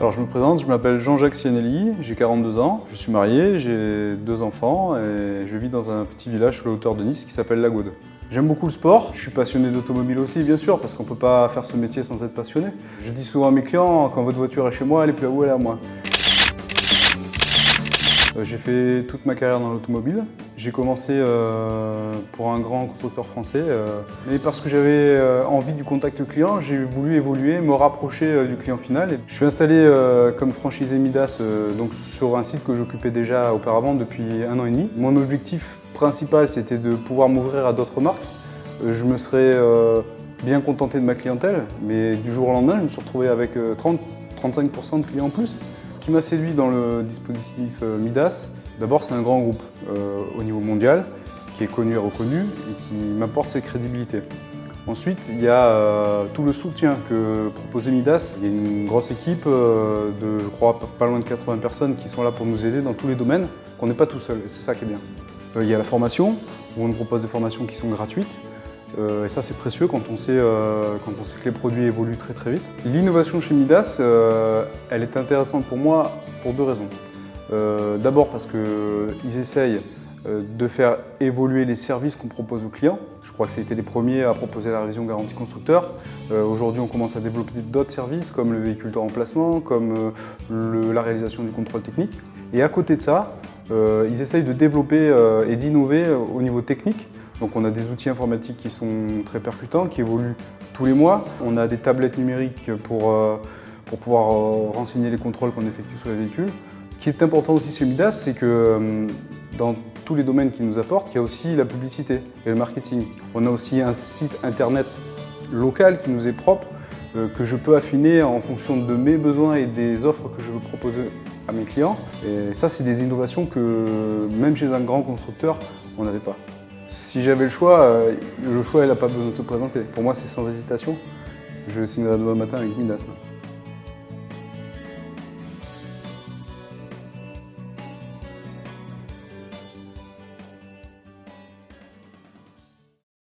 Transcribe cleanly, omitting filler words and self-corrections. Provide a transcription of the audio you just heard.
Alors je me présente, je m'appelle Jean-Jacques Cianelli, j'ai 42 ans, je suis marié, j'ai 2 enfants et je vis dans un petit village sur les hauteurs de Nice qui s'appelle La Gaude. J'aime beaucoup le sport, je suis passionné d'automobile aussi bien sûr parce qu'on ne peut pas faire ce métier sans être passionné. Je dis souvent à mes clients, quand votre voiture est chez moi, elle est plus à vous, elle est à moi. J'ai fait toute ma carrière dans l'automobile. J'ai commencé pour un grand constructeur français, mais parce que j'avais envie du contact client, j'ai voulu évoluer, me rapprocher du client final. Je suis installé comme franchisé Midas donc sur un site que j'occupais déjà auparavant depuis 1 an et demi. Mon objectif principal, c'était de pouvoir m'ouvrir à d'autres marques. Je me serais bien contenté de ma clientèle, mais du jour au lendemain, je me suis retrouvé avec 30-35% de clients en plus. Ce qui m'a séduit dans le dispositif Midas, d'abord c'est un grand groupe au niveau mondial, qui est connu et reconnu et qui m'apporte cette crédibilité. Ensuite, il y a tout le soutien que proposait Midas. Il y a une grosse équipe de, je crois, pas loin de 80 personnes qui sont là pour nous aider dans tous les domaines, qu'on n'est pas tout seul, et c'est ça qui est bien. Il y a la formation, où on nous propose des formations qui sont gratuites. Et ça c'est précieux quand on sait que les produits évoluent très très vite. L'innovation chez Midas, elle est intéressante pour moi pour 2 raisons. D'abord parce qu'ils essayent de faire évoluer les services qu'on propose aux clients. Je crois que ça a été les premiers à proposer la révision garantie constructeur. Aujourd'hui on commence à développer d'autres services comme le véhicule de remplacement, comme la réalisation du contrôle technique. Et à côté de ça, ils essayent de développer et d'innover au niveau technique. Donc on a des outils informatiques qui sont très percutants, qui évoluent tous les mois. On a des tablettes numériques pour pouvoir renseigner les contrôles qu'on effectue sur les véhicules. Ce qui est important aussi chez Midas, c'est que dans tous les domaines qu'ils nous apportent, il y a aussi la publicité et le marketing. On a aussi un site internet local qui nous est propre, que je peux affiner en fonction de mes besoins et des offres que je veux proposer à mes clients. Et ça, c'est des innovations que même chez un grand constructeur, on n'avait pas. Si j'avais le choix, il n'a pas besoin de se présenter. Pour moi, c'est sans hésitation. Je signerai demain matin avec Midas.